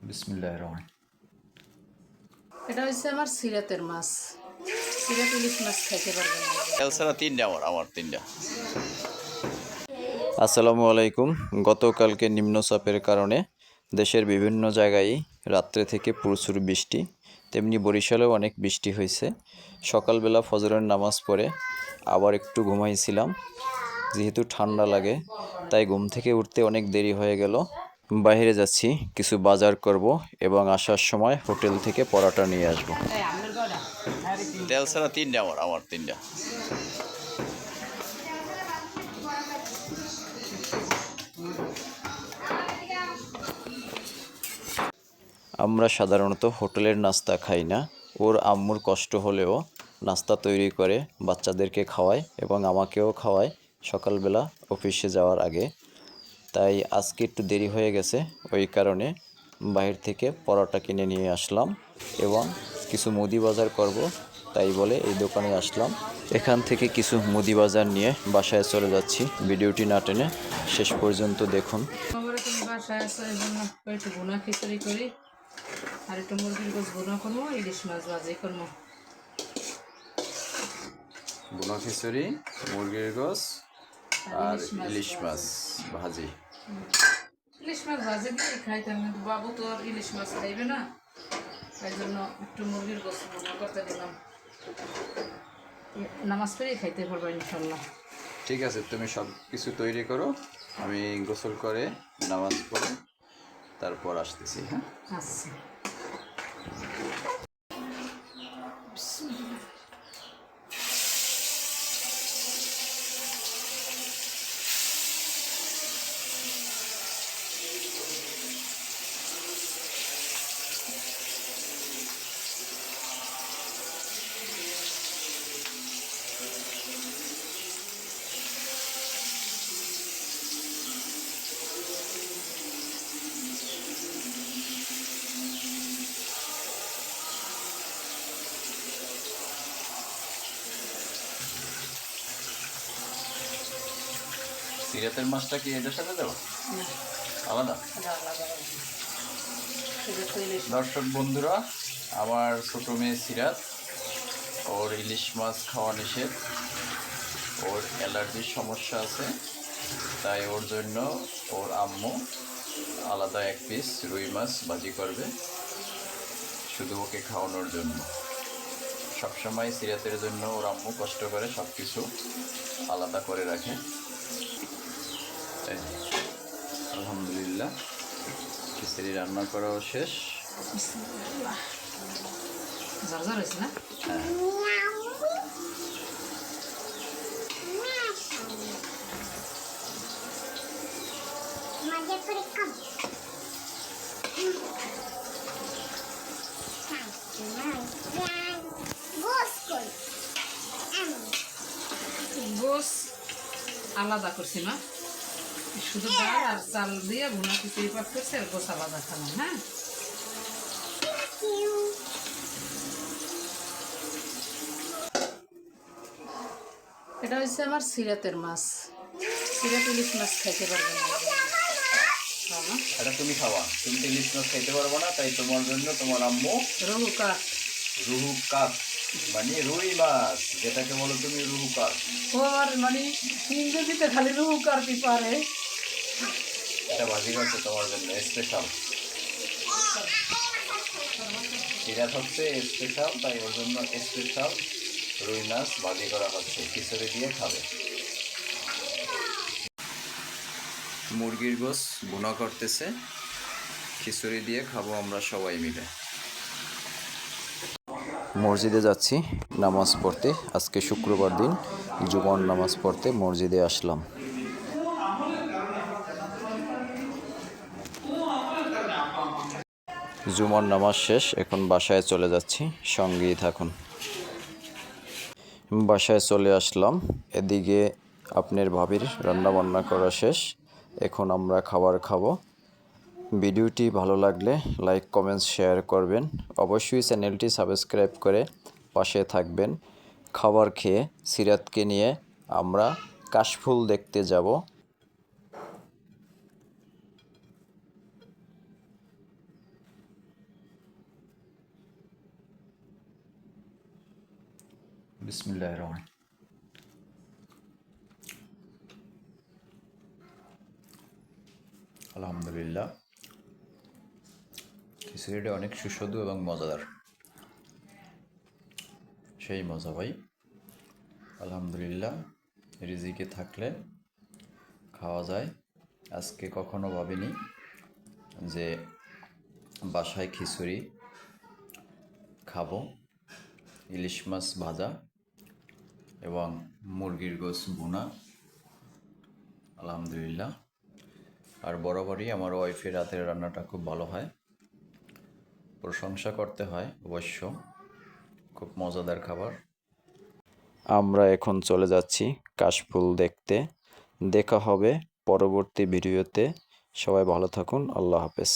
বিসমিল্লাহির রহমান। এটা হচ্ছে আমার সিরাতের মাছ। সিরাত ইলিশ মাছ খাইতে পারবেন না। এলসারা তিনটা আমার তিনটা। আসসালামু আলাইকুম। গতকালকে নিম্নচাপের কারণে দেশের বিভিন্ন জায়গায় রাত্রে থেকে প্রচুর বৃষ্টি, তেমনি বরিশালেও অনেক বৃষ্টি হয়েছে। সকালবেলা ফজরের নামাজ পড়ে আবার একটু ঘুমাইছিলাম, যেহেতু ঠান্ডা লাগে তাই ঘুম থেকে উঠতে অনেক দেরি হয়ে গেল। বাইরে যাচ্ছি, কিছু বাজার করব এবং আসার সময় হোটেল থেকে পরোটা নিয়ে আসব। তেল ছাড়া তিনটা আমার তিনটা। আমরা সাধারণত হোটেলের নাস্তা খাই না। ওর আম্মুর কষ্ট হলেও নাস্তা তৈরি করে বাচ্চাদেরকে খাওয়ায় এবং আমাকেও খাওয়ায় সকালবেলা অফিসে যাওয়ার আগে। তাই আজকে একটু দেরি হয়ে গেছে, ওই কারণে বাইরে থেকে পরোটা কিনে নিয়ে আসলাম এবং কিছু মুদি বাজার করব, তাই বলে এই দোকানে আসলাম। এখান থেকে কিছু মুদি বাজার নিয়ে বাসায় চলে যাচ্ছি। ভিডিওটি না টেনে শেষ পর্যন্ত দেখুন। তুমি বাসায় আছো, এই জন্য একটু ভুনা খিচুড়ি করি আর একটু মুরগির গোস ভুনা করবো, ইলিশ মাছ ভাজি করবো। ভুনা খিচুড়ি, মুরগির গোস আর ইলিশ মাছ ভাজি। ইলিশ মাছ ভাজি দিয়ে খাইতাম, কিন্তু বাবু তো আর ইলিশ মাছ খাইবে না, তাই জন্য একটু মুরগির গোস ভুনা করতে দিলাম। নামাজ পড়ে খাইতে পারবো ইনশাল্লাহ। ঠিক আছে, তুমি সব কিছু তৈরি করো, আমি গোসল করে নামাজ পড়ে তারপর আসতেছি। হ্যাঁ, আচ্ছা। সিরাতের মাছটা কি এটার সাথে দেবো আলাদা? দর্শক বন্ধুরা, আমার ছোট মেয়ে সিরাত, ওর ইলিশ মাছ খাওয়া নিষেধ, ওর অ্যালার্জির সমস্যা আছে, তাই ওর জন্য ওর আম্মু আলাদা এক পিস রুই মাছ ভাজি করবে, শুধু ওকে খাওয়ানোর জন্য। সবসময় সিরাতের জন্য ওর আম্মু কষ্ট করে সব কিছু আলাদা করে রাখে। আলহামদুলিল্লাহ, খিচুড়ি রান্না করাও শেষ। হ্যাঁ, গোস আলাদা করছি না, শুধু ডাল আর চাল দিয়ে ভুনা খিচুড়ি পাক করছি, আর গোস আলাদা খালাম। হ্যাঁ, এটা হচ্ছে আমার সিরাতের মাছ। সিরাত ইলিশ মাছ খাইতে পারবেন না। এটা তুমি খাওয়া, তুমি তো ইলিশ মাছ খাইতে পারবো না, তাই তোমার জন্য তোমার আম্মু রুহু কাঠ, রুহু কাপ মানে রুই মাছ, যেটাকে বলো তুমি রুহু কাপ। ও আর মানে ইংরেজিতে খালি রুহু কাঠই পারে। এটা ভাজি করছে তোমার জন্য স্পেশাল। সিরাত হচ্ছে স্পেশাল, তাই ওর জন্য স্পেশাল রুই মাছ ভাজি করা হচ্ছে, খিচুড়ি দিয়ে খাবে। মুরগির গোস ভুনা করতেছে, খিচুড়ি দিয়ে খাবো আমরা সবাই মিলে। মসজিদে যাচ্ছি নামাজ পড়তে, আজকে শুক্রবার দিন, জুমার নামাজ পড়তে মসজিদে আসলাম। জুমার নামাজ শেষ, এখন বাসায় চলে যাচ্ছি, সঙ্গেই থাকুন। বাসায় চলে আসলাম, এদিকে আপনার ভাবির রান্নাবান্না করা শেষ, এখন আমরা খাবার খাবো। ভিডিওটি ভালো লাগলে লাইক কমেন্টস শেয়ার করবেন, অবশ্যই চ্যানেলটি সাবস্ক্রাইব করে পাশে থাকবেন। খাবার খেয়ে সিরাতকে নিয়ে আমরা কাশফুল দেখতে যাব। বিসমিল্লাহির রহমান। আলহামদুলিল্লাহ, খিচুড়িটা অনেক সুস্বাদু এবং মজাদার। সেই মজা ভাই। আলহামদুলিল্লাহ, রিজিকে থাকলে খাওয়া যায়। আজকে কখনো ভাবিনি যে বাসায় খিচুড়ি খাবো, ইলিশ মাছ ভাজা এবং মুরগির গোশ ভুনা। আলহামদুলিল্লাহ। আর বরাবরই আমার ওয়াইফের রাতের রান্নাটা খুব ভালো হয়, প্রশংসা করতে হয় অবশ্য। খুব মজাদার খাবার। আমরা এখন চলে যাচ্ছি কাশফুল দেখতে। দেখা হবে পরবর্তী ভিডিওতে। সবাই ভালো থাকুন। আল্লাহ হাফেজ।